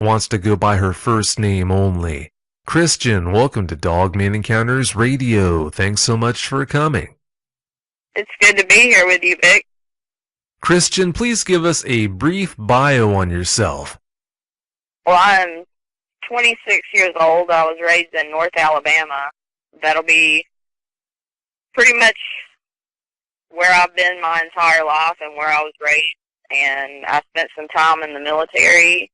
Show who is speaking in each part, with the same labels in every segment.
Speaker 1: wants to go by her first name only. Christian, welcome to Dogman Encounters Radio. Thanks so much for coming.
Speaker 2: It's good to be here with you, Vic.
Speaker 1: Christian, please give us a brief bio on yourself.
Speaker 2: Well, I'm 26 years old. I was raised in North Alabama. That'll be pretty much where I've been my entire life and where I was raised. And I spent some time in the military.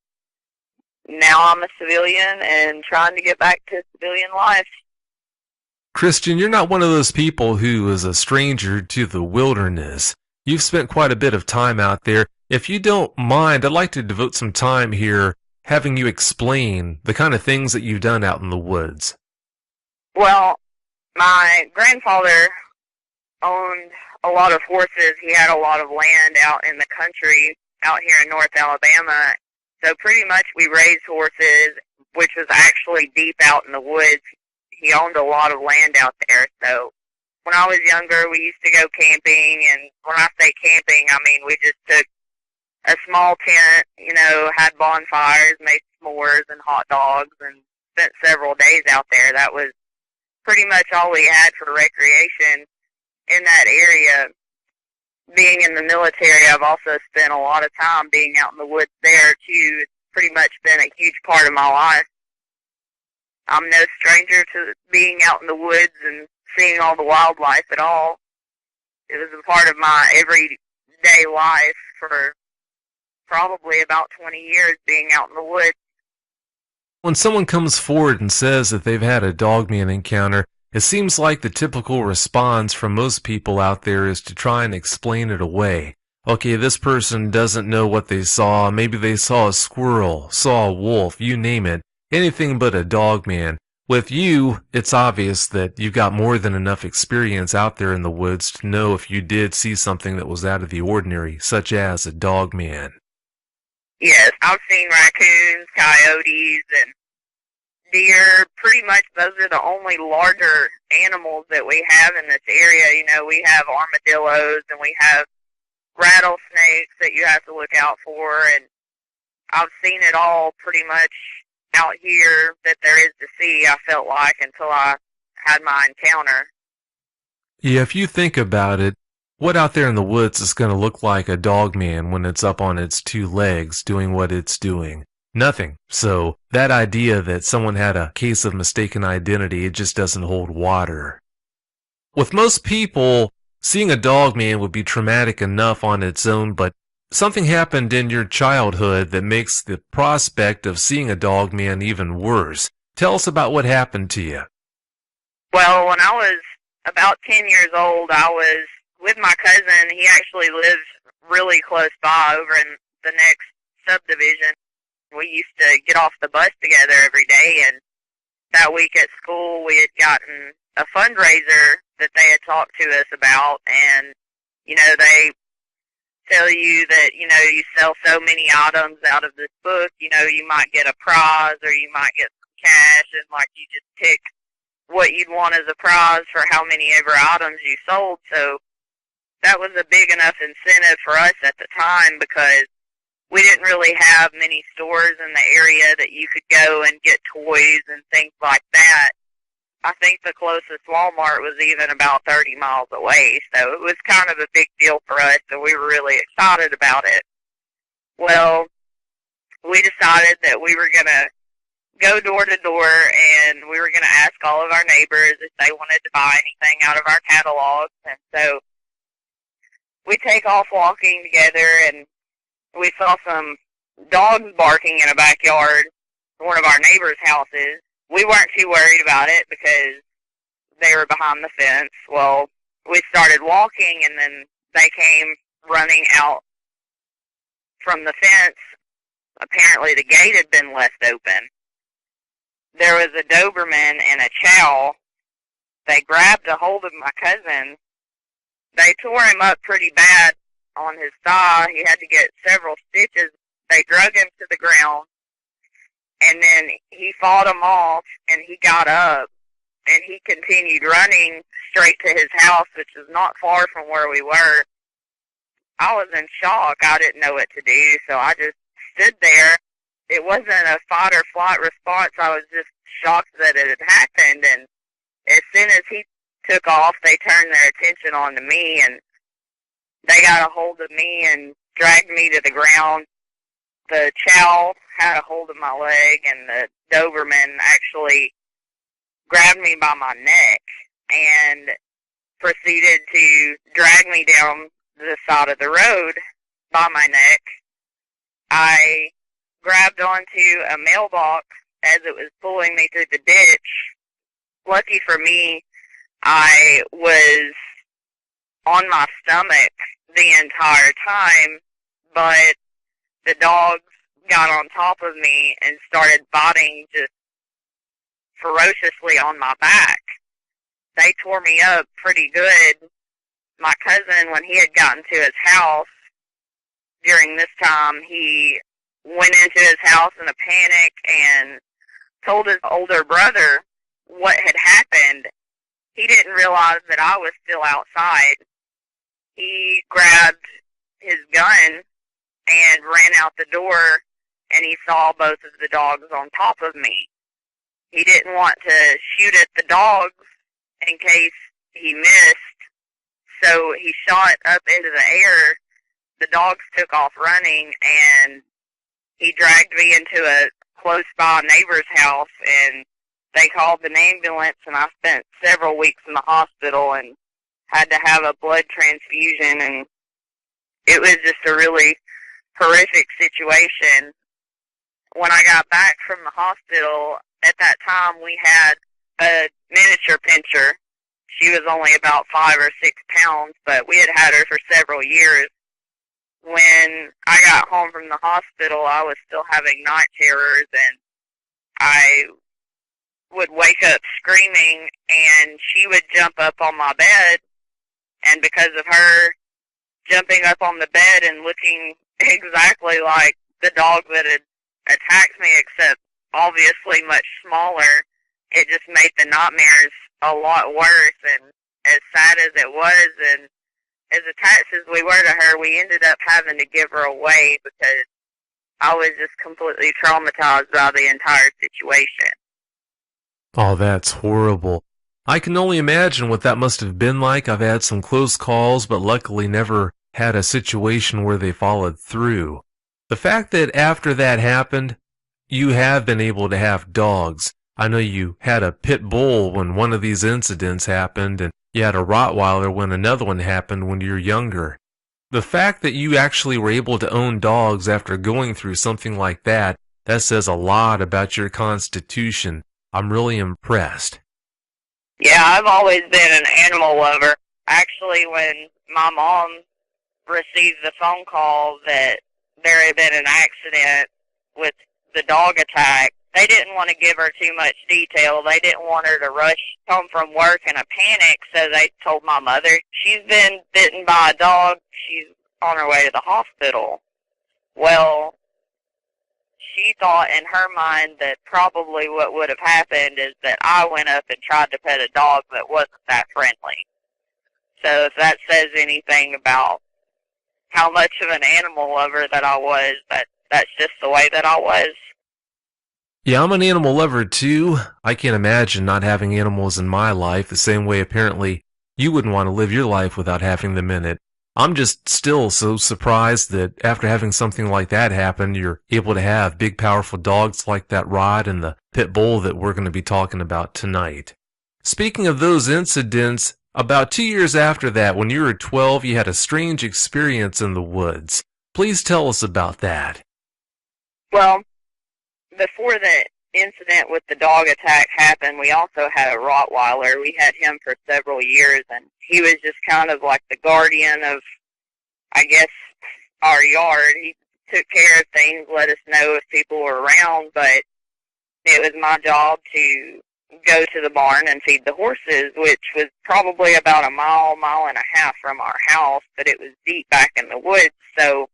Speaker 2: Now I'm a civilian and trying to get back to civilian life.
Speaker 1: Christian, you're not one of those people who is a stranger to the wilderness. You've spent quite a bit of time out there. If you don't mind, I'd like to devote some time here having you explain the kind of things that you've done out in the woods.
Speaker 2: Well, my grandfather owned a lot of horses. He had a lot of land out in the country out here in North Alabama. So pretty much we raised horses, which was actually deep out in the woods. He owned a lot of land out there. So when I was younger, we used to go camping. And when I say camping, I mean we just took a small tent, had bonfires, made s'mores and hot dogs, and spent several days out there. That was pretty much all we had for recreation in that area. Being in the military, I've also spent a lot of time being out in the woods there, too. It's pretty much been a huge part of my life. I'm no stranger to being out in the woods and seeing all the wildlife at all. It was a part of my everyday life for probably about 20 years, being out in the woods.
Speaker 1: When someone comes forward and says that they've had a dogman encounter, it seems like the typical response from most people out there is to try and explain it away. Okay, this person doesn't know what they saw. Maybe they saw a squirrel, saw a wolf, you name it. Anything but a dogman. With you, it's obvious that you've got more than enough experience out there in the woods to know if you did see something that was out of the ordinary, such as a dogman.
Speaker 2: Yes, I've seen raccoons, coyotes, and deer. Pretty much those are the only larger animals that we have in this area. We have armadillos and we have rattlesnakes that you have to look out for, and I've seen it all pretty much out here that there is to see, I felt like, until I had my encounter.
Speaker 1: Yeah, if you think about it, what out there in the woods is going to look like a dogman when it's up on its two legs doing what it's doing? Nothing. So that idea that someone had a case of mistaken identity, it just doesn't hold water. With most people, seeing a dogman would be traumatic enough on its own, but something happened in your childhood that makes the prospect of seeing a dogman even worse. Tell us about what happened to you.
Speaker 2: Well, when I was about 10 years old, I was with my cousin. He actually lives really close by over in the next subdivision. We used to get off the bus together every day, and that week at school we had gotten a fundraiser that they had talked to us about, and, they tell you that, you sell so many items out of this book, you might get a prize or you might get some cash, and, you just pick what you'd want as a prize for how many ever items you sold. So that was a big enough incentive for us at the time because we didn't really have many stores in the area that you could go and get toys and things like that. I think the closest Walmart was even about 30 miles away, so it was kind of a big deal for us, and we were really excited about it. Well, we decided that we were going to go door to door, and we were going to ask all of our neighbors if they wanted to buy anything out of our catalogs, and so we take off walking together, and we saw some dogs barking in a backyard, one of our neighbors' houses. We weren't too worried about it because they were behind the fence. Well, we started walking, and then they came running out from the fence. Apparently the gate had been left open. There was a Doberman and a chow. They grabbed a hold of my cousin. They tore him up pretty bad on his thigh. He had to get several stitches. They drug him to the ground, and then he fought them off, and he got up, and he continued running straight to his house, which is not far from where we were. I was in shock. I didn't know what to do, so I just stood there. it wasn't a fight or flight response. I was just shocked that it had happened. And as soon as he took off, they turned their attention on to me, and they got a hold of me and dragged me to the ground. The chow had a hold of my leg, and the Doberman actually grabbed me by my neck and proceeded to drag me down the side of the road by my neck. I grabbed onto a mailbox as it was pulling me through the ditch. Lucky for me, I was on my stomach the entire time, but the dogs got on top of me and started biting just ferociously on my back. They tore me up pretty good. My cousin, when he had gotten to his house during this time, he went into his house in a panic and told his older brother what had happened. He didn't realize that I was still outside. He grabbed his gun and ran out the door, and he saw both of the dogs on top of me. He didn't want to shoot at the dogs in case he missed, so he shot up into the air. The dogs took off running, and he dragged me into a close-by neighbor's house, and they called an ambulance, and I spent several weeks in the hospital and had to have a blood transfusion, and it was just a really horrific situation. When I got back from the hospital, at that time we had a miniature pinscher. She was only about 5 or 6 pounds, but we had her for several years. When I got home from the hospital, I was still having night terrors, and I would wake up screaming, and she would jump up on my bed, and because of her jumping up on the bed and looking exactly like the dog that had attacked me, except obviously much smaller, it just made the nightmares a lot worse. And as sad as it was, and as attached as we were to her, we ended up having to give her away because I was just completely traumatized by the entire situation.
Speaker 1: Oh, that's horrible. I can only imagine what that must have been like. I've had some close calls, but luckily never had a situation where they followed through. The fact that after that happened, you have been able to have dogs. I know you had a pit bull when one of these incidents happened, and you had a Rottweiler when another one happened when you were younger. The fact that you actually were able to own dogs after going through something like that, that says a lot about your constitution. I'm really impressed.
Speaker 2: Yeah, I've always been an animal lover. Actually, when my mom received the phone call that there had been an accident with the dog attack, they didn't want to give her too much detail. They didn't want her to rush home from work in a panic, so they told my mother, she's been bitten by a dog. She's on her way to the hospital. Well, she thought in her mind that probably what would have happened is that I went up and tried to pet a dog that wasn't that friendly. So if that says anything about how much of an animal lover that I was, that's just the way that I was.
Speaker 1: Yeah, I'm an animal lover too. I can't imagine not having animals in my life the same way apparently you wouldn't want to live your life without having them in it. I'm just still so surprised that after having something like that happen, you're able to have big, powerful dogs like that Rod and the pit bull that we're going to be talking about tonight. Speaking of those incidents, about 2 years after that, when you were 12, you had a strange experience in the woods. Please tell us about that.
Speaker 2: Well, before the incident with the dog attack happened, we also had a Rottweiler. We had him for several years, and he was just kind of like the guardian of, I guess, our yard. He took care of things, let us know if people were around, but it was my job to go to the barn and feed the horses, which was probably about a mile and a half from our house, but it was deep back in the woods, so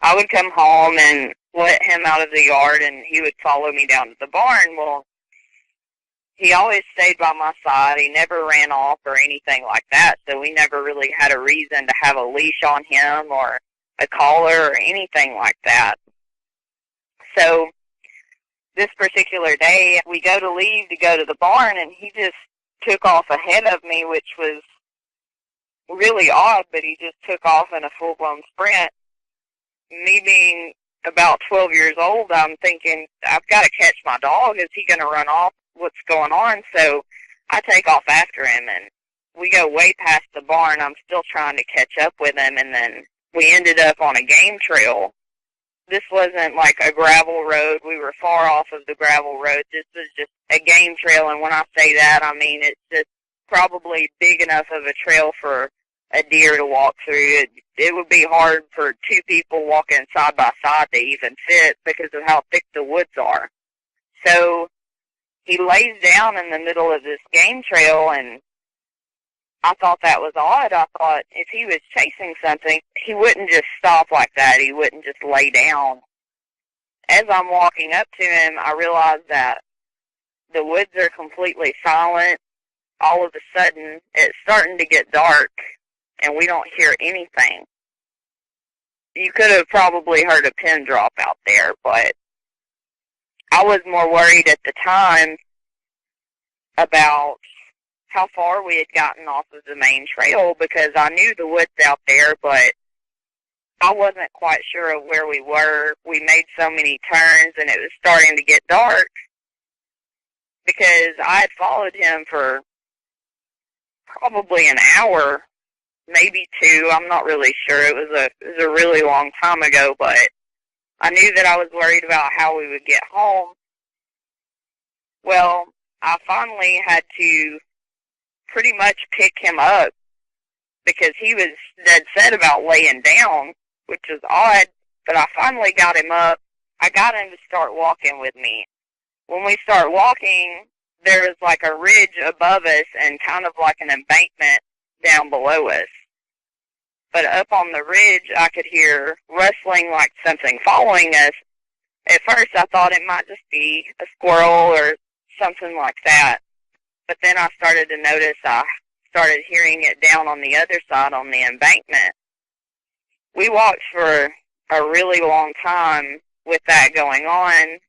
Speaker 2: I would come home and let him out of the yard, and he would follow me down to the barn. Well, he always stayed by my side. He never ran off or anything like that, so we never really had a reason to have a leash on him or a collar or anything like that. So this particular day, we go to leave to go to the barn, and he just took off ahead of me, which was really odd, but he just took off in a full-blown sprint. Me being about 12 years old, I'm thinking, I've got to catch my dog. Is he going to run off? What's going on? So I take off after him, and we go way past the barn. I'm still trying to catch up with him, and then we ended up on a game trail. This wasn't like a gravel road. We were far off of the gravel road. This was just a game trail, and when I say that, I mean it's just probably big enough of a trail for a deer to walk through. It would be hard for two people walking side by side to even fit because of how thick the woods are. So he lays down in the middle of this game trail, and I thought that was odd. I thought if he was chasing something, he wouldn't just stop like that. He wouldn't just lay down. As I'm walking up to him, I realized that the woods are completely silent. All of a sudden, it's starting to get dark, and we don't hear anything. You could have probably heard a pin drop out there, but I was more worried at the time about how far we had gotten off of the main trail, because I knew the woods out there, but I wasn't quite sure of where we were. We made so many turns, and it was starting to get dark, because I had followed him for probably an hour, maybe two. I'm not really sure. It was a really long time ago, but I knew that I was worried about how we would get home. Well, I finally had to pretty much pick him up because he was dead set about laying down, which was odd, but I finally got him up. I got him to start walking with me. When we start walking, there was like a ridge above us and kind of like an embankment down below us. But up on the ridge, I could hear rustling like something following us. At first, I thought it might just be a squirrel or something like that. But then I started to notice I started hearing it down on the other side on the embankment. We walked for a really long time with that going on.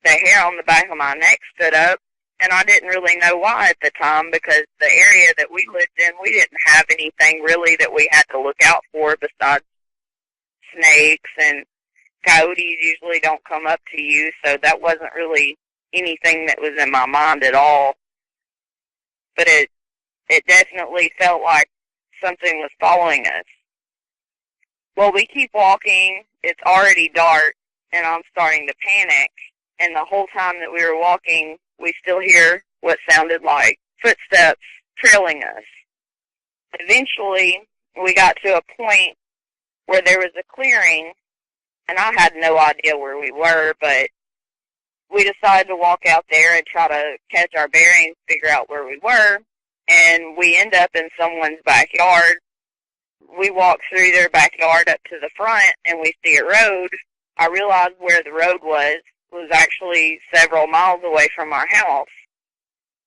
Speaker 2: The hair on the back of my neck stood up, and I didn't really know why at the time, because the area that we lived in, we didn't have anything really that we had to look out for besides snakes, and coyotes usually don't come up to you, so that wasn't really anything that was in my mind at all. But it definitely felt like something was following us. Well, we keep walking. It's already dark, and I'm starting to panic. And the whole time that we were walking, we still hear what sounded like footsteps trailing us. Eventually, we got to a point where there was a clearing, and I had no idea where we were, but we decided to walk out there and try to catch our bearings, figure out where we were, and we end up in someone's backyard. We walk through their backyard up to the front, and we see a road. I realized where the road was actually several miles away from our house.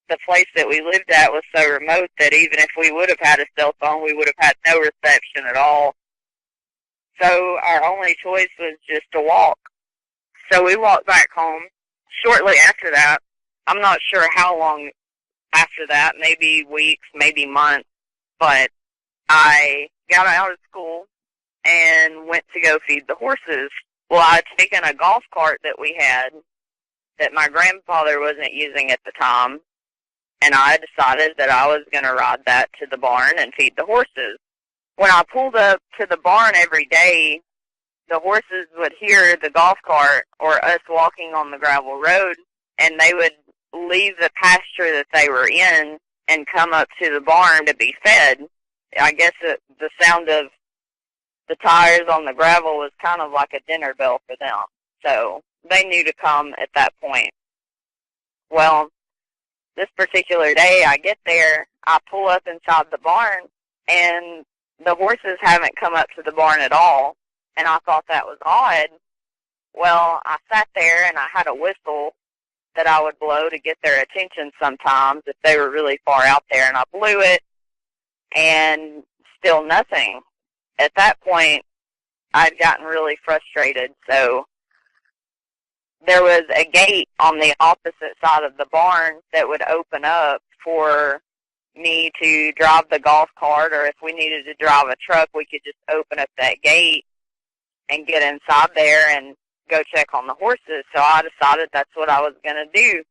Speaker 2: The place that we lived at was so remote that even if we would have had a cell phone, we would have had no reception at all. So our only choice was just to walk. So we walked back home. Shortly after that, I'm not sure how long after that, maybe weeks, maybe months, but I got out of school and went to go feed the horses. Well, I had taken a golf cart that we had that my grandfather wasn't using at the time, and I decided that I was going to ride that to the barn and feed the horses. When I pulled up to the barn every day, the horses would hear the golf cart or us walking on the gravel road, and they would leave the pasture that they were in and come up to the barn to be fed. I guess the sound of the tires on the gravel was kind of like a dinner bell for them. So they knew to come at that point. Well, this particular day I get there, I pull up inside the barn, and the horses haven't come up to the barn at all. And I thought that was odd. Well, I sat there and I had a whistle that I would blow to get their attention sometimes if they were really far out there, and I blew it, and still nothing. At that point, I'd gotten really frustrated, so there was a gate on the opposite side of the barn that would open up for me to drive the golf cart, or if we needed to drive a truck, we could just open up that gate and get inside there and go check on the horses. So I decided that's what I was going to do.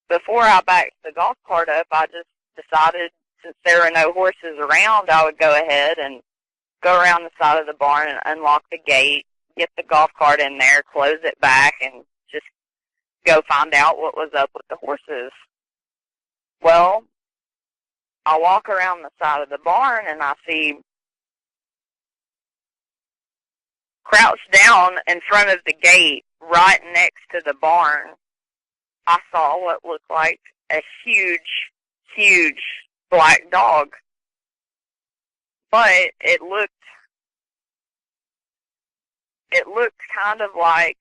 Speaker 2: Before I backed the golf cart up, I just decided, since there were no horses around, I would go ahead and go around the side of the barn and unlock the gate, get the golf cart in there, close it back, and just go find out what was up with the horses. Well, I walk around the side of the barn and I see, crouched down in front of the gate right next to the barn, I saw what looked like a huge, huge black dog. But it looked kind of like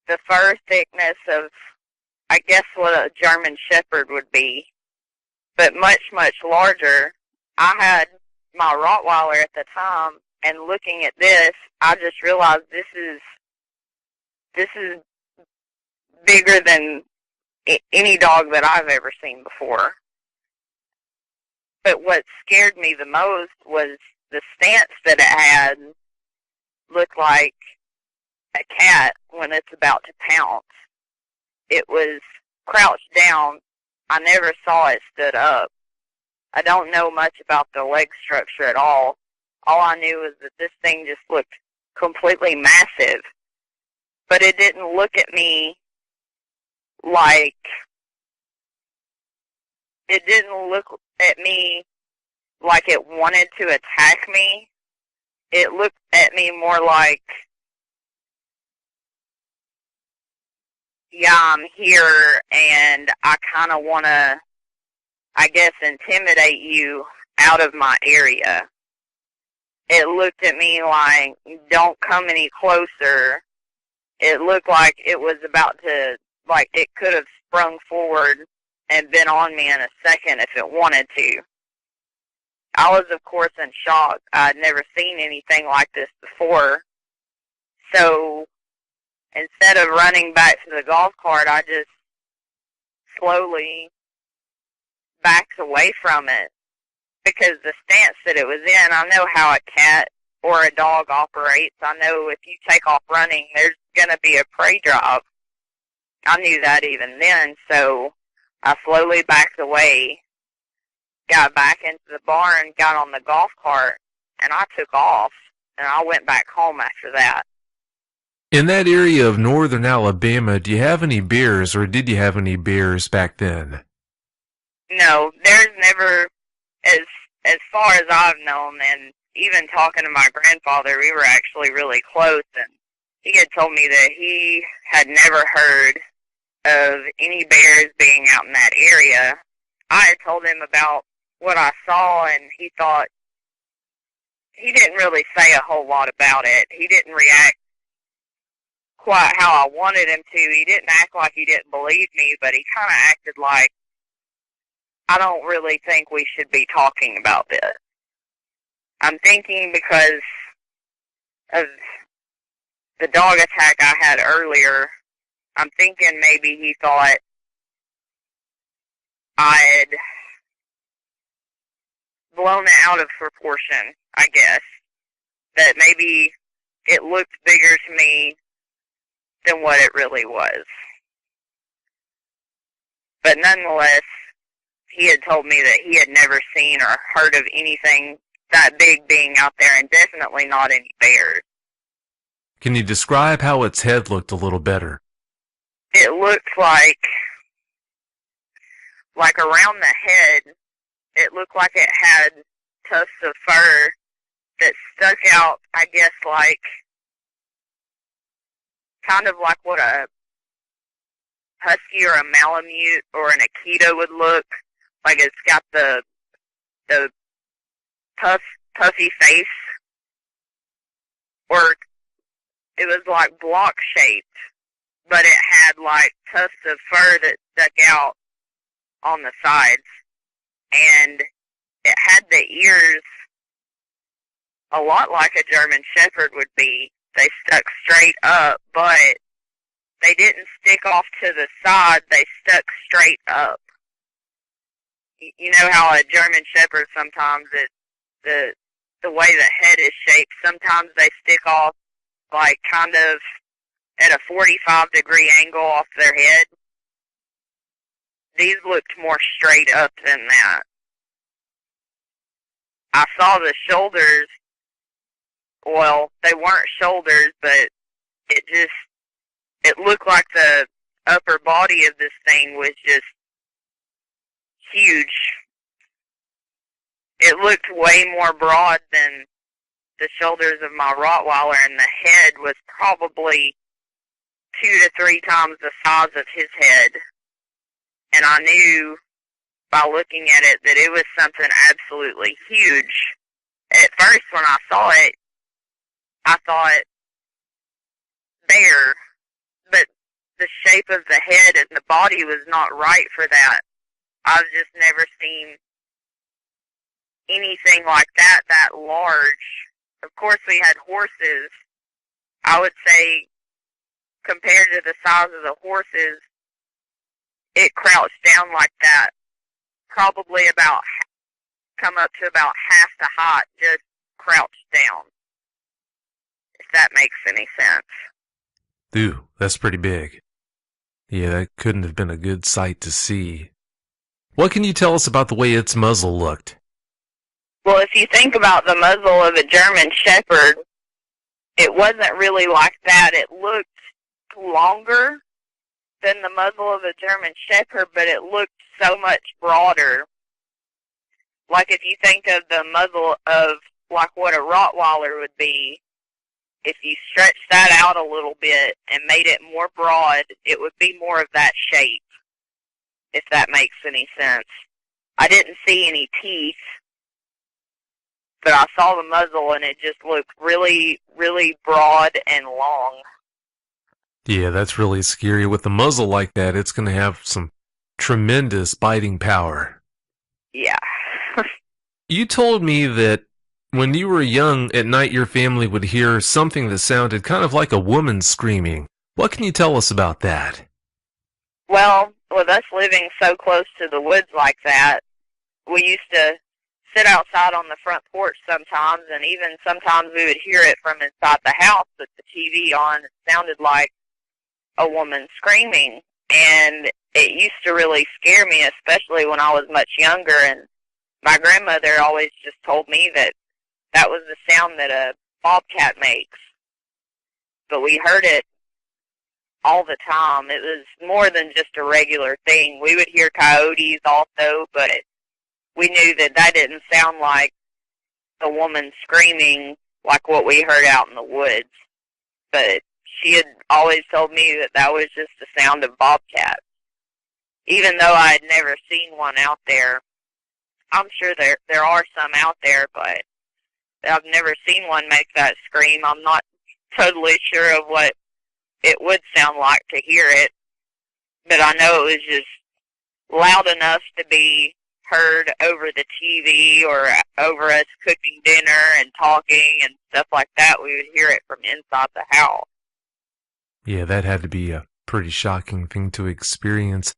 Speaker 2: the fur thickness of, I guess, what a German Shepherd would be, but much, much larger. I had my Rottweiler at the time, and looking at this, I just realized this is bigger than any dog that I've ever seen before. But what scared me the most was the stance that it had. Looked like a cat when it's about to pounce. It was crouched down. I never saw it stood up. I don't know much about the leg structure at all. All I knew was that this thing just looked completely massive. But it didn't look at me like, it didn't look at me like it wanted to attack me. It looked at me more like, yeah, I'm here, and I kind of want to, I guess, intimidate you out of my area. It looked at me like, don't come any closer. It looked like it was about to, like it could have sprung forward and been on me in a second if it wanted to. I was, of course, in shock. I'd never seen anything like this before. So instead of running back to the golf cart, I just slowly backed away from it, because the stance that it was in, I know how a cat or a dog operates. I know if you take off running, there's going to be a prey drive. I knew that even then, so I slowly backed away, got back into the barn, got on the golf cart, and I took off, and I went back home after that.
Speaker 1: In that area of northern Alabama, do you have any bears, or did you have any bears back then?
Speaker 2: No, there's never, as far as I've known, and even talking to my grandfather, we were actually really close, and he had told me that he had never heard of any bears being out in that area. I had told him about what I saw, and he thought, he didn't really say a whole lot about it. He didn't react quite how I wanted him to. He didn't act like he didn't believe me, but he kind of acted like, I don't really think we should be talking about this. I'm thinking because of the dog attack I had earlier, I'm thinking maybe he thought I had blown it out of proportion, I guess. That maybe it looked bigger to me than what it really was. But nonetheless, he had told me that he had never seen or heard of anything that big being out there, and definitely not any bears.
Speaker 1: Can you describe how its head looked a little better?
Speaker 2: It looked like around the head, it looked like it had tufts of fur that stuck out, I guess, like, kind of like what a husky or a Malamute or an Akita would look. Like it's got the puffy face, or it was like block shaped, but it had like tufts of fur that stuck out on the sides, and it had the ears a lot like a German Shepherd would be, They stuck straight up, but they didn't stick off to the side. They stuck straight up. You know how a German Shepherd sometimes the way the head is shaped. Sometimes they stick off like kind of at a 45-degree angle off their head. These looked more straight up than that. I saw the shoulders. Well, they weren't shoulders, but it looked like the upper body of this thing was just huge. It looked way more broad than the shoulders of my Rottweiler, and the head was probably 2 to 3 times the size of his head. And I knew by looking at it that it was something absolutely huge. At first, when I saw it, I thought bear, but the shape of the head and the body was not right for that. I've just never seen anything like that large. Of course, we had horses. I would say, compared to the size of the horses, it crouched down like that. Probably come up to about half the height, just crouched down. If that makes any sense.
Speaker 1: Ooh, that's pretty big. Yeah, that couldn't have been a good sight to see. What can you tell us about the way its muzzle looked?
Speaker 2: Well, if you think about the muzzle of a German Shepherd, it wasn't really like that. It looked longer than the muzzle of a German Shepherd, but it looked so much broader. Like if you think of the muzzle of like what a Rottweiler would be, if you stretched that out a little bit and made it more broad, it would be more of that shape, if that makes any sense. I didn't see any teeth, but I saw the muzzle and it just looked really, really broad and long.
Speaker 1: Yeah, that's really scary. With a muzzle like that, it's going to have some tremendous biting power.
Speaker 2: Yeah.
Speaker 1: You told me that when you were young, at night your family would hear something that sounded kind of like a woman screaming. What can you tell us about that?
Speaker 2: Well, with us living so close to the woods like that, we used to sit outside on the front porch sometimes, and even sometimes we would hear it from inside the house with the TV on. It sounded like a woman screaming, and it used to really scare me, especially when I was much younger, and my grandmother always just told me that that was the sound that a bobcat makes. But we heard it all the time. It was more than just a regular thing. We would hear coyotes also, but we knew that that didn't sound like a woman screaming like what we heard out in the woods. But she had always told me that that was just the sound of bobcats. Even though I had never seen one out there, I'm sure there are some out there, but I've never seen one make that scream. I'm not totally sure of what it would sound like to hear it, but I know it was just loud enough to be heard over the TV or over us cooking dinner and talking and stuff like that. We would hear it from inside the house.
Speaker 1: Yeah, that had to be a pretty shocking thing to experience.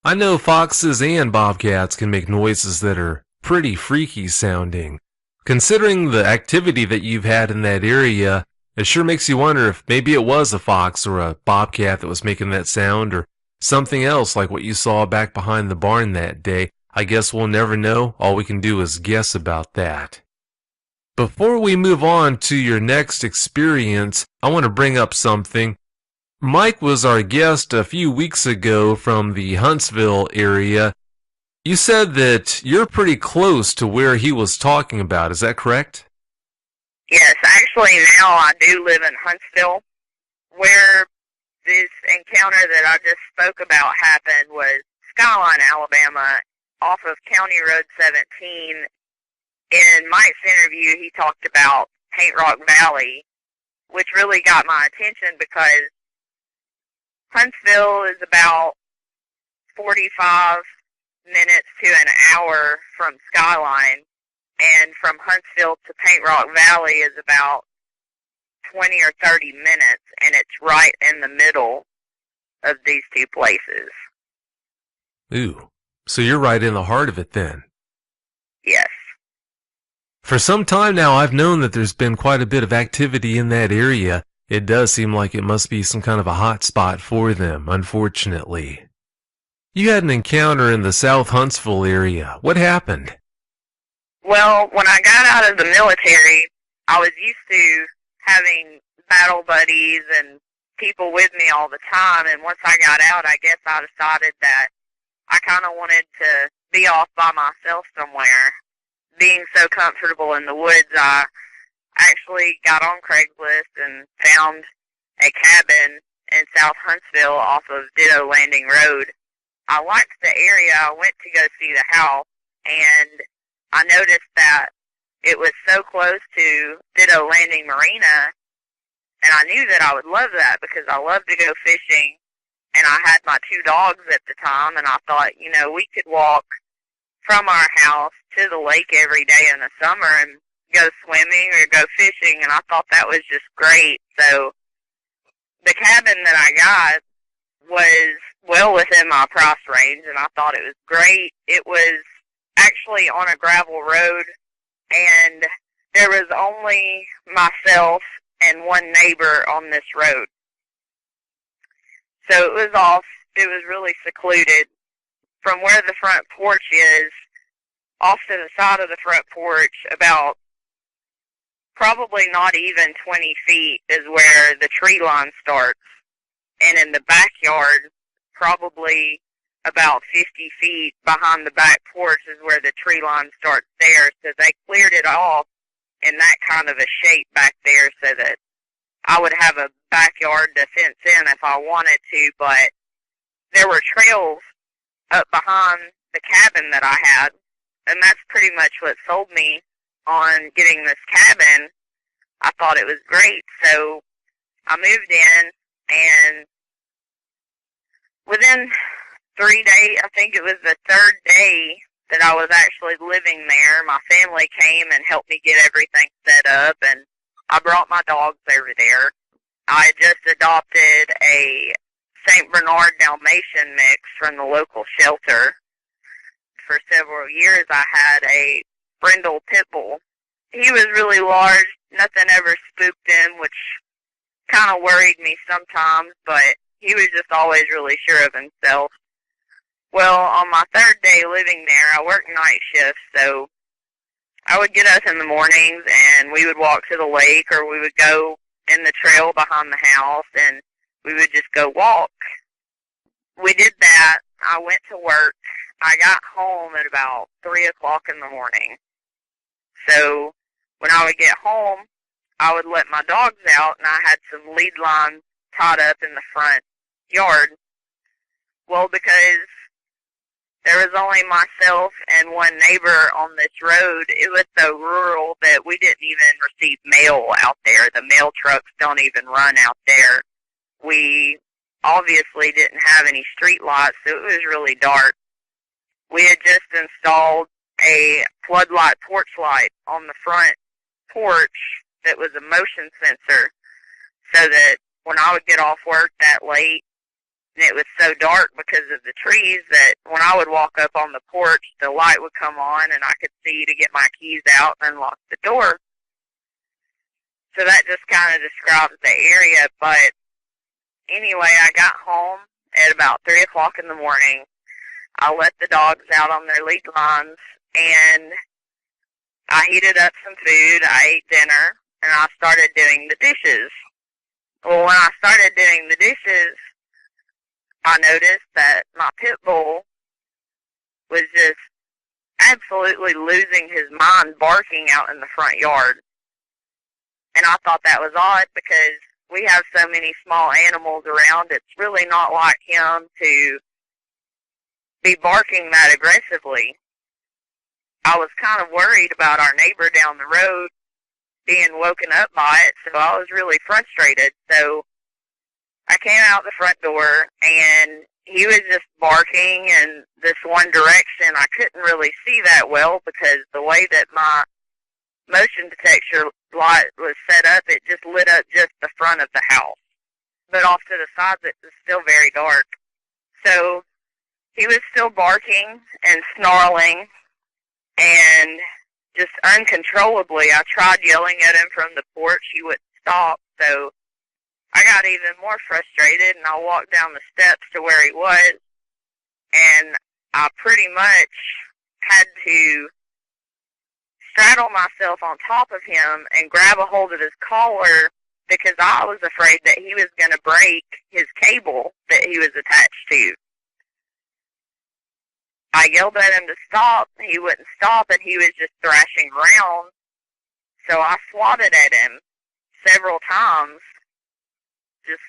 Speaker 1: I know foxes and bobcats can make noises that are pretty freaky sounding. Considering the activity that you've had in that area, it sure makes you wonder if maybe it was a fox or a bobcat that was making that sound, or something else like what you saw back behind the barn that day. I guess we'll never know. All we can do is guess about that. Before we move on to your next experience, I want to bring up something. Mike was our guest a few weeks ago from the Huntsville area. You said that you're pretty close to where he was talking about. Is that correct?
Speaker 2: Yes, actually now I do live in Huntsville. Where this encounter that I just spoke about happened was Skyline, Alabama, off of County Road 17. In Mike's interview, he talked about Paint Rock Valley, which really got my attention because Huntsville is about 45 minutes to an hour from Skyline, and from Huntsville to Paint Rock Valley is about 20 or 30 minutes, and it's right in the middle of these two places.
Speaker 1: Ooh, so you're right in the heart of it then.
Speaker 2: Yes.
Speaker 1: For some time now, I've known that there's been quite a bit of activity in that area. It does seem like it must be some kind of a hot spot for them, unfortunately. You had an encounter in the South Huntsville area. What happened?
Speaker 2: Well, when I got out of the military, I was used to having battle buddies and people with me all the time, and once I got out, I guess I decided that I kind of wanted to be off by myself somewhere. Being so comfortable in the woods, I actually got on Craigslist and found a cabin in South Huntsville off of Ditto Landing Road. I liked the area. I went to go see the house, and I noticed that it was so close to Ditto Landing Marina, and I knew that I would love that because I love to go fishing, and I had my two dogs at the time, and I thought, you know, we could walk from our house to the lake every day in the summer and go swimming or go fishing, and I thought that was just great. So the cabin that I got was well within my price range, and I thought it was great. It was actually on a gravel road, and there was only myself and one neighbor on this road. So it was really secluded. From where the front porch is, off to the side of the front porch, about probably not even 20 feet is where the tree line starts. And in the backyard, probably about 50 feet behind the back porch is where the tree line starts there. So they cleared it off in that kind of a shape back there so that I would have a backyard to fence in if I wanted to, but there were trails up behind the cabin that I had, and that's pretty much what sold me on getting this cabin. I thought it was great, so I moved in, and within 3 days, I think it was the third day that I was actually living there, my family came and helped me get everything set up, and I brought my dogs over there. I had just adopted a St. Bernard Dalmatian mix from the local shelter. For several years, I had a brindle pit bull. He was really large. Nothing ever spooked him, which kind of worried me sometimes, but he was just always really sure of himself. Well, on my third day living there, I worked night shifts, so I would get up in the mornings and we would walk to the lake, or we would go in the trail behind the house and we would just go walk. We did that. I went to work. I got home at about 3 o'clock in the morning. So when I would get home, I would let my dogs out, and I had some lead lines tied up in the front yard. Well, because there was only myself and one neighbor on this road, it was so rural that we didn't even receive mail out there. The mail trucks don't even run out there. We obviously didn't have any street lights, so it was really dark. We had just installed a floodlight porch light on the front porch that was a motion sensor, so that when I would get off work that late, and it was so dark because of the trees, that when I would walk up on the porch, the light would come on and I could see to get my keys out and unlock the door. So that just kind of describes the area. But anyway, I got home at about 3 o'clock in the morning. I let the dogs out on their lead lines, and I heated up some food. I ate dinner, and I started doing the dishes. Well, when I started doing the dishes, I noticed that my pit bull was just absolutely losing his mind barking out in the front yard. And I thought that was odd because we have so many small animals around. It's really not like him to be barking that aggressively. I was kind of worried about our neighbor down the road being woken up by it, so I was really frustrated. So I came out the front door, and he was just barking in this one direction. I couldn't really see that well because the way that my motion light was set up, it just lit up just the front of the house. But off to the sides, it was still very dark. So he was still barking and snarling and just uncontrollably. I tried yelling at him from the porch. He wouldn't stop. So I got even more frustrated, and I walked down the steps to where he was, and I pretty much had to straddle myself on top of him and grab a hold of his collar because I was afraid that he was going to break his cable that he was attached to. I yelled at him to stop. He wouldn't stop, and he was just thrashing around. So I swatted at him several times, just,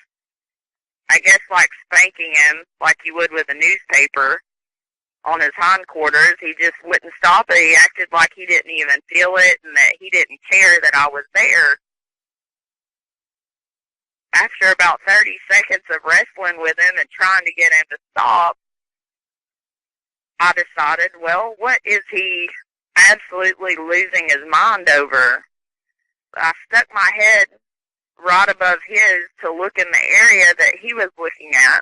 Speaker 2: I guess, like spanking him like you would with a newspaper on his hindquarters. He just wouldn't stop it. He acted like he didn't even feel it and that he didn't care that I was there. After about 30 seconds of wrestling with him and trying to get him to stop, I decided, well, what is he absolutely losing his mind over? I stuck my head right above his to look in the area that he was looking at,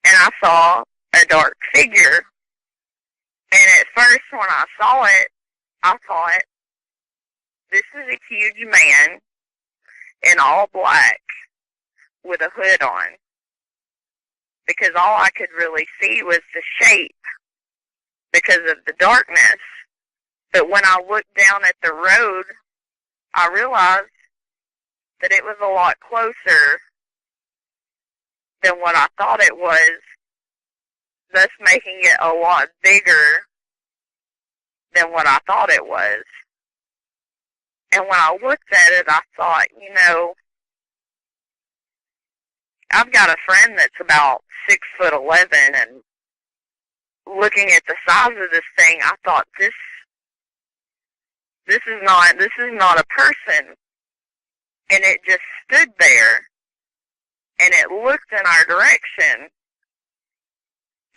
Speaker 2: and I saw a dark figure. And at first, when I saw it, I thought, this is a huge man in all black with a hood on, because all I could really see was the shape because of the darkness. But when I looked down at the road, I realized that it was a lot closer than what I thought it was, thus making it a lot bigger than what I thought it was. And when I looked at it, I thought, you know, I've got a friend that's about 6'11", and looking at the size of this thing, I thought, this is not a person. And it just stood there, and it looked in our direction.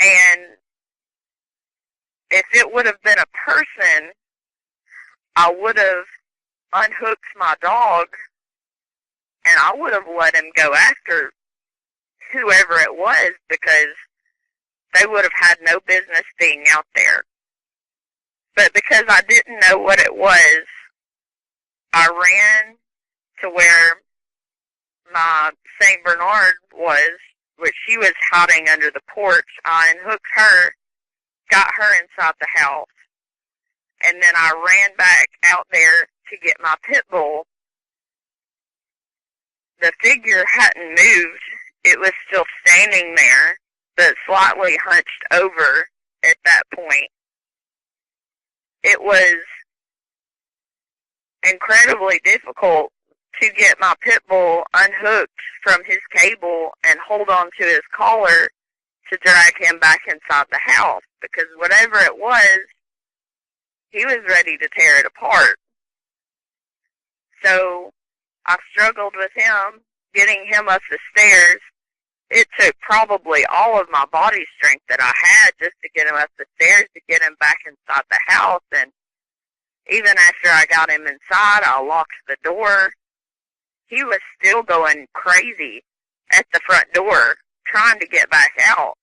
Speaker 2: And if it would have been a person, I would have unhooked my dog, and I would have let him go after whoever it was, because they would have had no business being out there. But because I didn't know what it was, I ran to where my St. Bernard was, which she was hiding under the porch. I unhooked her, got her inside the house, and then I ran back out there to get my pit bull. The figure hadn't moved. It was still standing there, but slightly hunched over at that point. It was incredibly difficult to get my pit bull unhooked from his cable and hold on to his collar to drag him back inside the house, because whatever it was, he was ready to tear it apart. So I struggled with him, getting him up the stairs. It took probably all of my body strength that I had just to get him up the stairs, to get him back inside the house. And even after I got him inside, I locked the door. He was still going crazy at the front door, trying to get back out.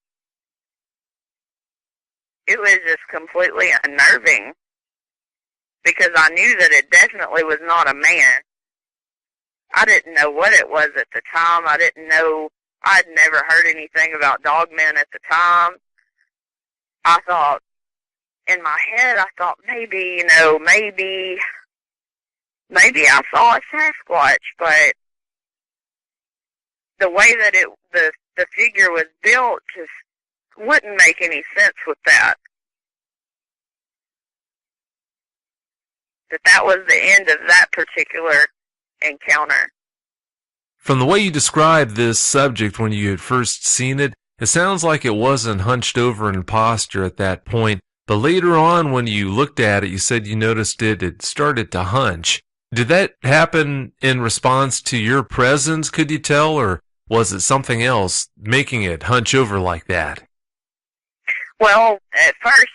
Speaker 2: It was just completely unnerving, because I knew that it definitely was not a man. I didn't know what it was at the time. I didn't know. I'd never heard anything about dogmen at the time. I thought, in my head, I thought maybe I saw a Sasquatch, but the way that the figure was built just wouldn't make any sense with that. That was the end of that particular encounter.
Speaker 1: From the way you described this subject when you had first seen it, it sounds like it wasn't hunched over in posture at that point, but later on when you looked at it, you said you noticed it started to hunch. Did that happen in response to your presence, could you tell, or was it something else making it hunch over like that?
Speaker 2: Well, at first,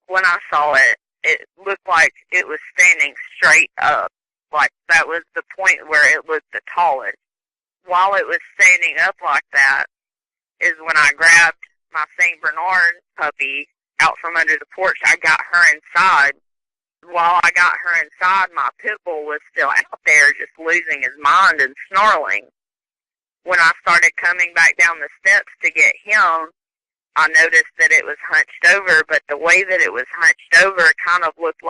Speaker 2: when I saw it, it looked like it was standing straight up. Like that was the point where it looked the tallest. While it was standing up like that is when I grabbed my St. Bernard puppy out from under the porch. I got her inside. While I got her inside, my pit bull was still out there just losing his mind and snarling. When I started coming back down the steps to get him, I noticed that it was hunched over, but the way that it was hunched over kind of looked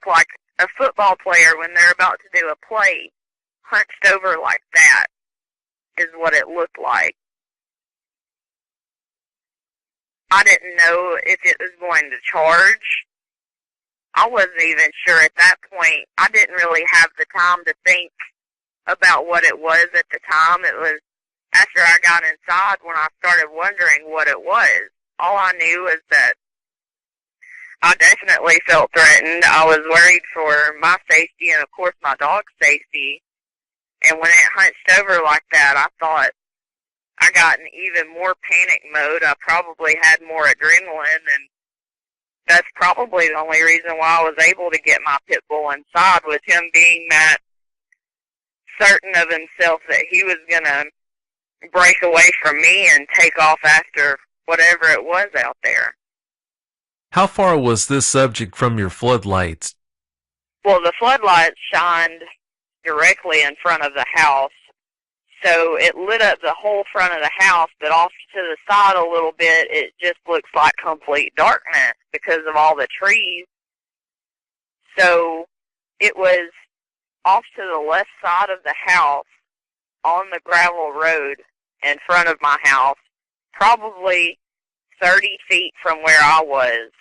Speaker 2: like a football player when they're about to do a play. Hunched over like that is what it looked like. I didn't know if it was going to charge. I wasn't even sure at that point. I didn't really have the time to think about what it was at the time. It was after I got inside when I started wondering what it was. All I knew was that I definitely felt threatened. I was worried for my safety and, of course, my dog's safety. And when it hunched over like that, I thought I got in even more panic mode. I probably had more adrenaline, and that's probably the only reason why I was able to get my pit bull inside, was him being that certain of himself that he was going to break away from me and take off after whatever it was out there.
Speaker 1: How far was this subject from your floodlights?
Speaker 2: Well, the floodlights shined directly in front of the house, so it lit up the whole front of the house, but off to the side a little bit, it just looks like complete darkness because of all the trees. So it was off to the left side of the house on the gravel road in front of my house, probably 30 feet from where I was,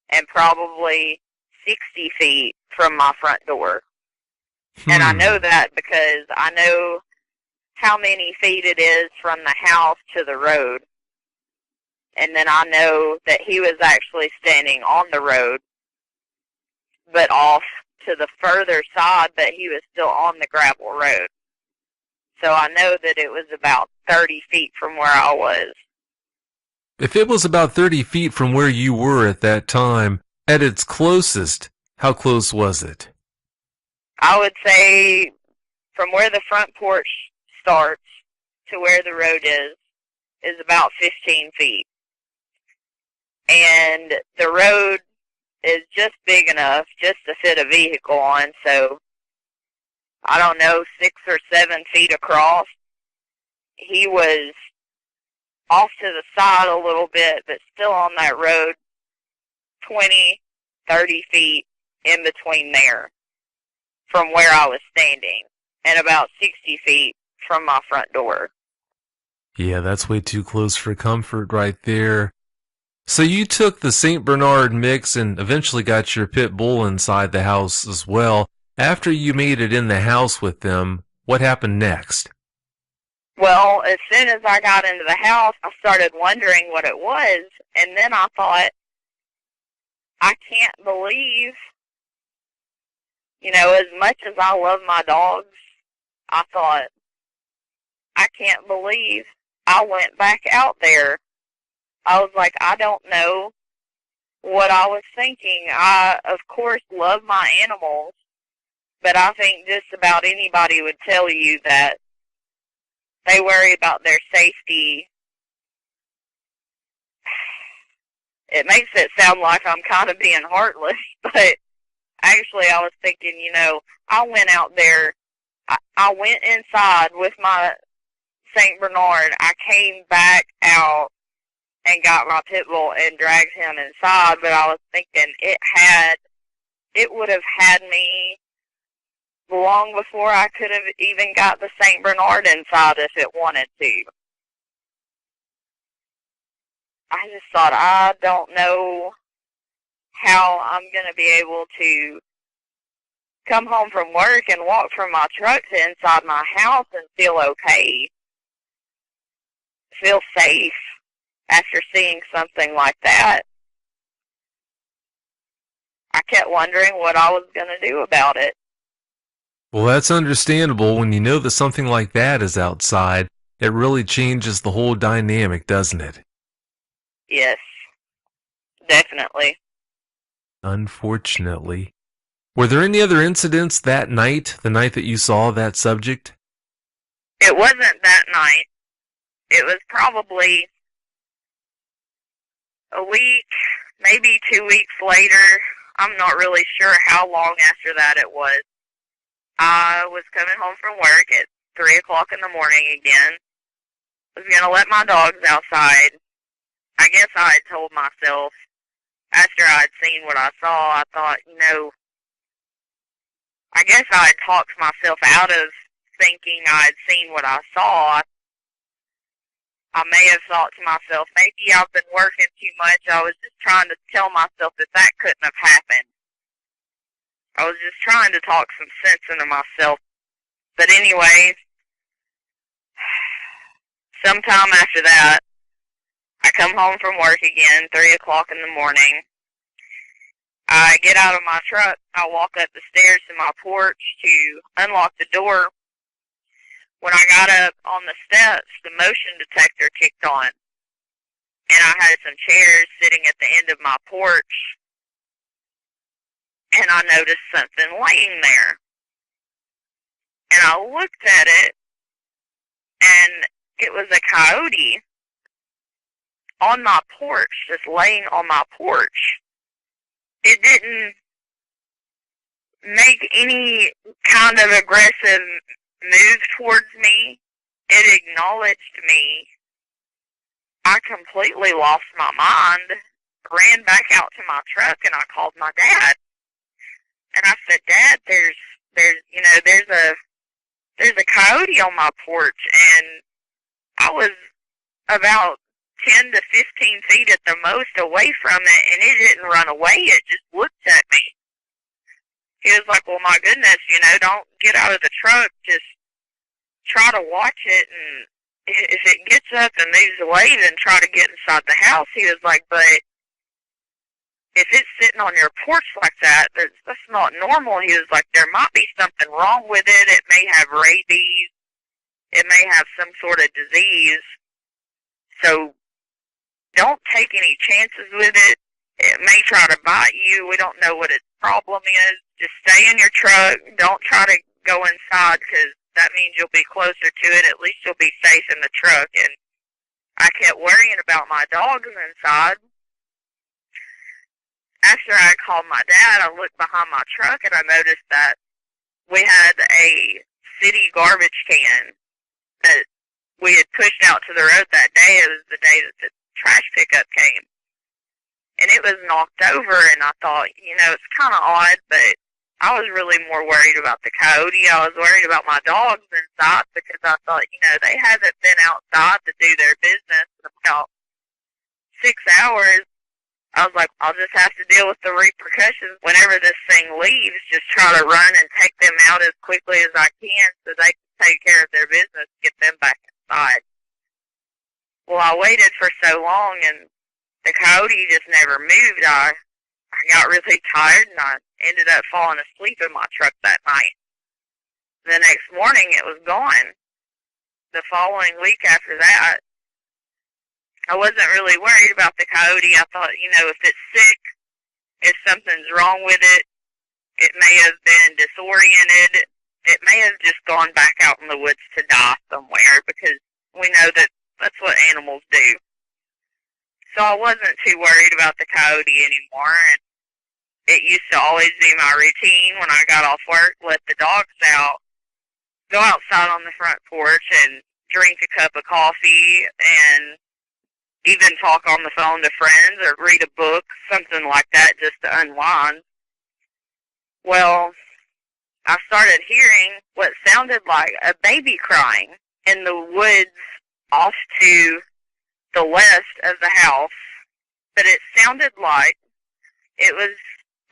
Speaker 2: and probably 60 feet from my front door. And I know that because I know how many feet it is from the house to the road. And then I know that he was actually standing on the road, but off to the further side, but he was still on the gravel road. So I know that it was about 30 feet from where I was.
Speaker 1: If it was about 30 feet from where you were at that time, at its closest, how close was it?
Speaker 2: I would say from where the front porch starts to where the road is about 15 feet. And the road is just big enough just to fit a vehicle on, so I don't know, 6 or 7 feet across. He was off to the side a little bit, but still on that road, 20, 30 feet in between there from where I was standing, and about 60 feet from my front door.
Speaker 1: Yeah, that's way too close for comfort right there. So you took the St. Bernard mix and eventually got your pit bull inside the house as well. After you made it in the house with them, what happened next?
Speaker 2: Well, as soon as I got into the house, I started wondering what it was, and then I thought, I can't believe, as much as I love my dogs, I thought, I can't believe I went back out there. I was like, I don't know what I was thinking. I, of course, love my animals, but I think just about anybody would tell you that they worry about their safety. It makes it sound like I'm kind of being heartless, but actually I was thinking, I went out there, I went inside with my St. Bernard, I came back out and got my pit bull and dragged him inside, but I was thinking it would have had me long before I could have even got the St. Bernard inside if it wanted to. I just thought, I don't know how I'm going to be able to come home from work and walk from my truck to inside my house and feel okay, feel safe after seeing something like that. I kept wondering what I was going to do about it.
Speaker 1: Well, that's understandable. When you know that something like that is outside, it really changes the whole dynamic, doesn't it?
Speaker 2: Yes, definitely.
Speaker 1: Unfortunately. Were there any other incidents that night, the night that you saw that subject?
Speaker 2: It wasn't that night. It was probably a week, maybe 2 weeks later. I'm not really sure how long after that it was. I was coming home from work at 3 o'clock in the morning again. Was going to let my dogs outside. I guess I had told myself, after I'd seen what I saw, I thought, I guess I had talked myself out of thinking I'd seen what I saw. I may have thought to myself, maybe I've been working too much. I was just trying to tell myself that that couldn't have happened. I was just trying to talk some sense into myself. But anyway, sometime after that, I come home from work again, 3 o'clock in the morning. I get out of my truck. I walk up the stairs to my porch to unlock the door. When I got up on the steps, the motion detector kicked on. And I had some chairs sitting at the end of my porch. And I noticed something laying there. And I looked at it, and it was a coyote on my porch, just laying on my porch. It didn't make any kind of aggressive move towards me. It acknowledged me. I completely lost my mind, ran back out to my truck, and I called my dad. And I said, Dad, there's a coyote on my porch, and I was about 10 to 15 feet at the most away from it, and it didn't run away. It just looked at me. He was like, well, my goodness, don't get out of the truck. Just try to watch it, and if it gets up and moves away, then try to get inside the house. He was like, but if it's sitting on your porch like that, that's not normal. He was like, there might be something wrong with it. It may have rabies. It may have some sort of disease. So don't take any chances with it. It may try to bite you. We don't know what its problem is. Just stay in your truck. Don't try to go inside, because that means you'll be closer to it. At least you'll be safe in the truck. And I kept worrying about my dogs inside. After I called my dad, I looked behind my truck, and I noticed that we had a city garbage can that we had pushed out to the road that day. It was the day that the trash pickup came. And it was knocked over, and I thought, it's kind of odd, but I was really more worried about the coyote. I was worried about my dogs inside, because I thought, they haven't been outside to do their business in about 6 hours. I was like, I'll just have to deal with the repercussions whenever this thing leaves. Just try to run and take them out as quickly as I can so they can take care of their business, get them back inside. Well, I waited for so long, and the coyote just never moved. I got really tired, and I ended up falling asleep in my truck that night. The next morning, it was gone. The following week after that, I wasn't really worried about the coyote. I thought, if it's sick, if something's wrong with it, it may have been disoriented. It may have just gone back out in the woods to die somewhere, because we know that that's what animals do. So I wasn't too worried about the coyote anymore, and it used to always be my routine when I got off work, let the dogs out, go outside on the front porch and drink a cup of coffee, and even talk on the phone to friends or read a book, something like that, just to unwind. Well, I started hearing what sounded like a baby crying in the woods off to the west of the house, but it sounded like it was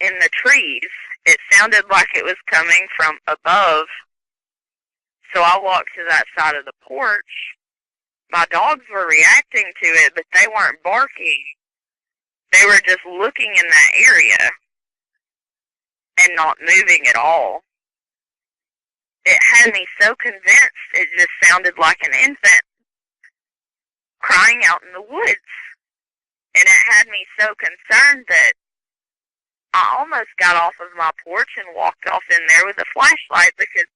Speaker 2: in the trees. It sounded like it was coming from above. So I walked to that side of the porch. My dogs were reacting to it, but they weren't barking. They were just looking in that area and not moving at all. It had me so convinced it just sounded like an infant crying out in the woods. And it had me so concerned that I almost got off of my porch and walked off in there with a flashlight because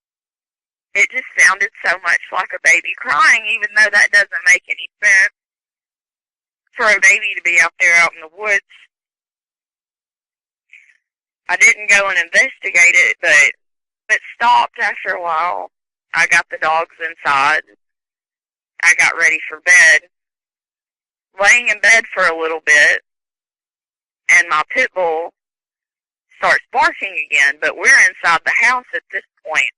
Speaker 2: it just sounded so much like a baby crying, even though that doesn't make any sense for a baby to be out there out in the woods. I didn't go and investigate it, but it stopped after a while. I got the dogs inside. I got ready for bed. Laying in bed for a little bit, and my pit bull starts barking again, but we're inside the house at this point.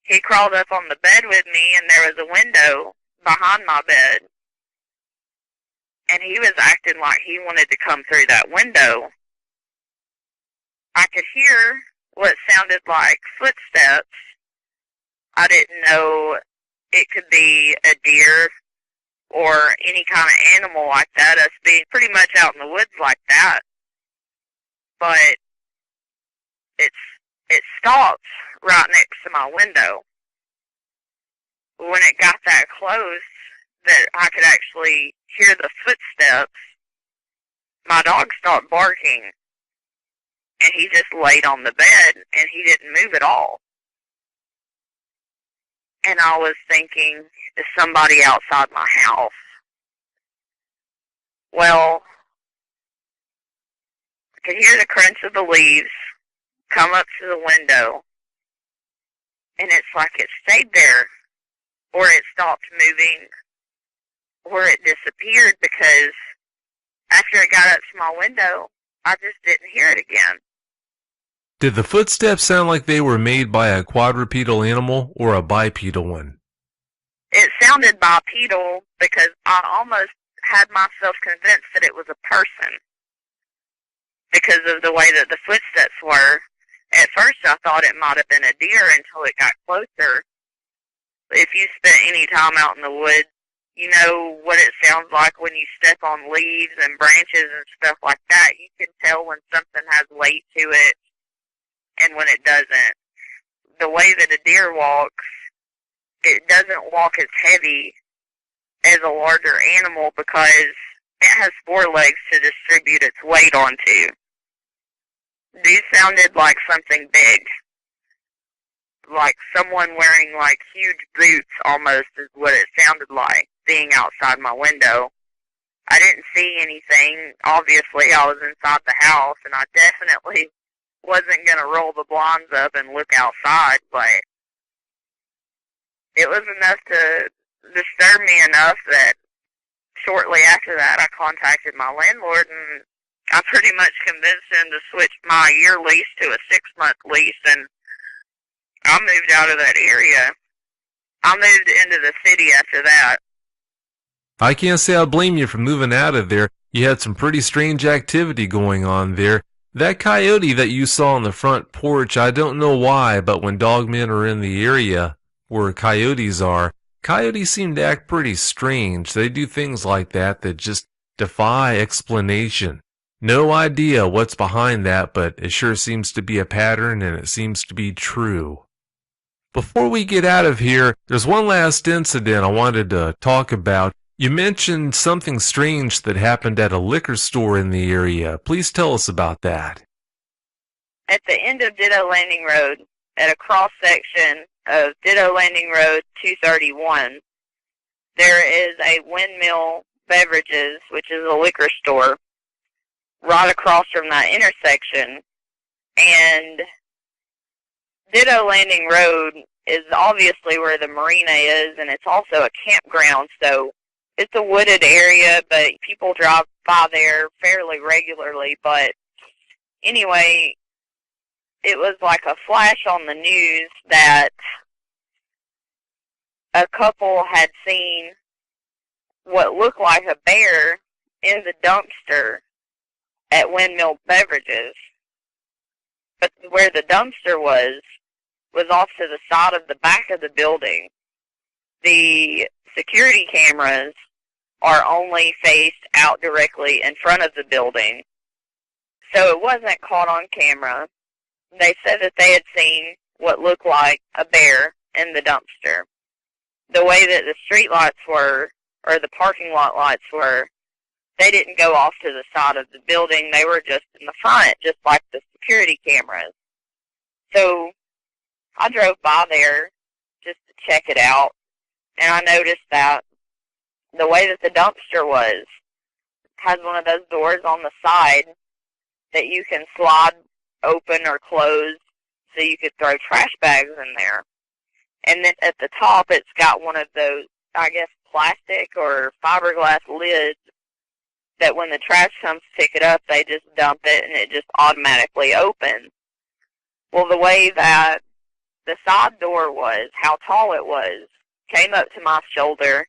Speaker 2: He crawled up on the bed with me, and there was a window behind my bed, and he was acting like he wanted to come through that window. I could hear what sounded like footsteps. I didn't know it could be a deer or any kind of animal like that, us being pretty much out in the woods like that. But it stopped right next to my window. When it got that close that I could actually hear the footsteps, my dog stopped barking, and he just laid on the bed, and he didn't move at all. And I was thinking, is somebody outside my house? Well, I could hear the crunch of the leaves come up to the window, and it's like it stayed there, or it stopped moving, or it disappeared, because after it got up to my window, I just didn't hear it again.
Speaker 1: Did the footsteps sound like they were made by a quadrupedal animal or a bipedal one?
Speaker 2: It sounded bipedal because I almost had myself convinced that it was a person because of the way that the footsteps were. At first I thought it might have been a deer until it got closer. If you spent any time out in the woods, you know what it sounds like when you step on leaves and branches and stuff like that. You can tell when something has weight to it and when it doesn't. The way that a deer walks, it doesn't walk as heavy as a larger animal because it has four legs to distribute its weight onto. These sounded like something big. Like someone wearing like huge boots almost is what it sounded like, being outside my window. I didn't see anything. Obviously, I was inside the house, and I definitely wasn't going to roll the blinds up and look outside, but it was enough to disturb me enough that shortly after that I contacted my landlord, and I pretty much convinced him to switch my year lease to a 6-month lease, and I moved out of that area. I moved into the city after that.
Speaker 1: I can't say I blame you for moving out of there. You had some pretty strange activity going on there. That coyote that you saw on the front porch, I don't know why, but when dogmen are in the area where coyotes are, coyotes seem to act pretty strange. They do things like that that just defy explanation. No idea what's behind that, but it sure seems to be a pattern, and it seems to be true. Before we get out of here, there's one last incident I wanted to talk about. You mentioned something strange that happened at a liquor store in the area. Please tell us about that.
Speaker 2: At the end of Ditto Landing Road, at a cross-section of Ditto Landing Road 231, there is a Windmill Beverages, which is a liquor store, right across from that intersection. And Ditto Landing Road is obviously where the marina is, and it's also a campground, so it's a wooded area, but people drive by there fairly regularly. But anyway, it was like a flash on the news that a couple had seen what looked like a bear in the dumpster at Windmill Beverages. But where the dumpster was off to the side of the back of the building. The security cameras are only faced out directly in front of the building, so it wasn't caught on camera. They said that they had seen what looked like a bear in the dumpster. The way that the street lights were, or the parking lot lights were, they didn't go off to the side of the building. They were just in the front, just like the security cameras. So I drove by there just to check it out, and I noticed that the way that the dumpster was has one of those doors on the side that you can slide open or close so you could throw trash bags in there. And then at the top, it's got one of those, I guess, plastic or fiberglass lids that when the trash comes to pick it up, they just dump it and it just automatically opens. Well, the way that the side door was, how tall it was, came up to my shoulder.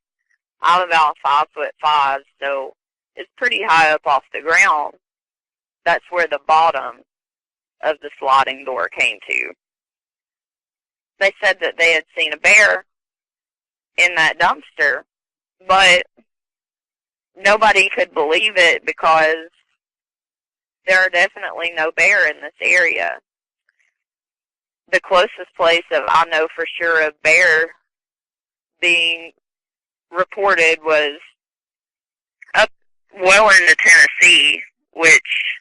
Speaker 2: I'm about 5'5", so it's pretty high up off the ground. That's where the bottom of the sliding door came to. They said that they had seen a bear in that dumpster, but nobody could believe it because there are definitely no bear in this area. The closest place that I know for sure a bear being reported was up well into Tennessee, which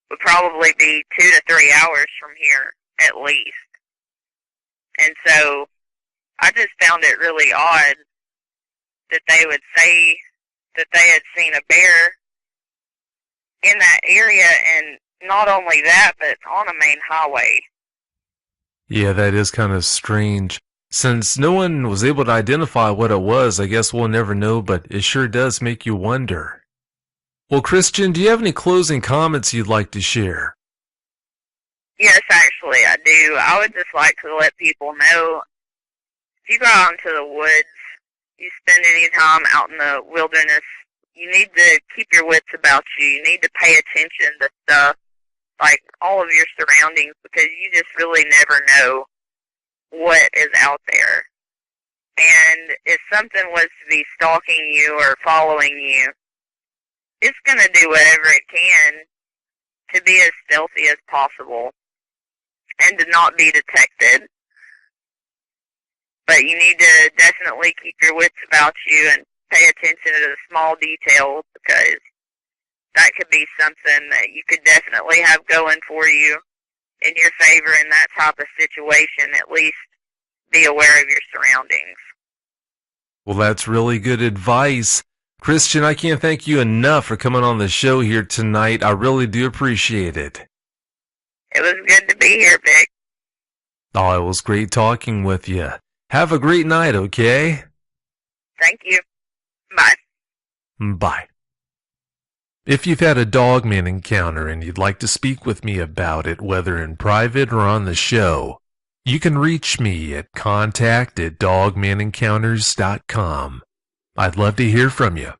Speaker 2: would probably be 2 to 3 hours from here at least. And so I just found it really odd that they would say that they had seen a bear in that area, and not only that, but on a main highway.
Speaker 1: Yeah, that is kind of strange. Since no one was able to identify what it was, I guess we'll never know, but it sure does make you wonder. Well, Christian, do you have any closing comments you'd like to share?
Speaker 2: Yes, actually, I do. I would just like to let people know, if you go out into the woods, you spend any time out in the wilderness, you need to keep your wits about you. You need to pay attention to stuff, like all of your surroundings, because you just really never know what is out there. And if something was to be stalking you or following you, it's going to do whatever it can to be as stealthy as possible and to not be detected. But you need to definitely keep your wits about you and pay attention to the small details, because that could be something that you could definitely have going for you in your favor in that type of situation. At least be aware of your surroundings.
Speaker 1: Well, that's really good advice. Christian, I can't thank you enough for coming on the show here tonight. I really do appreciate it.
Speaker 2: It was good to be here, Vic.
Speaker 1: Oh, it was great talking with you. Have a great night, okay?
Speaker 2: Thank you. Bye.
Speaker 1: Bye. If you've had a dogman encounter and you'd like to speak with me about it, whether in private or on the show, you can reach me at contact@dogmanencounters.com. I'd love to hear from you.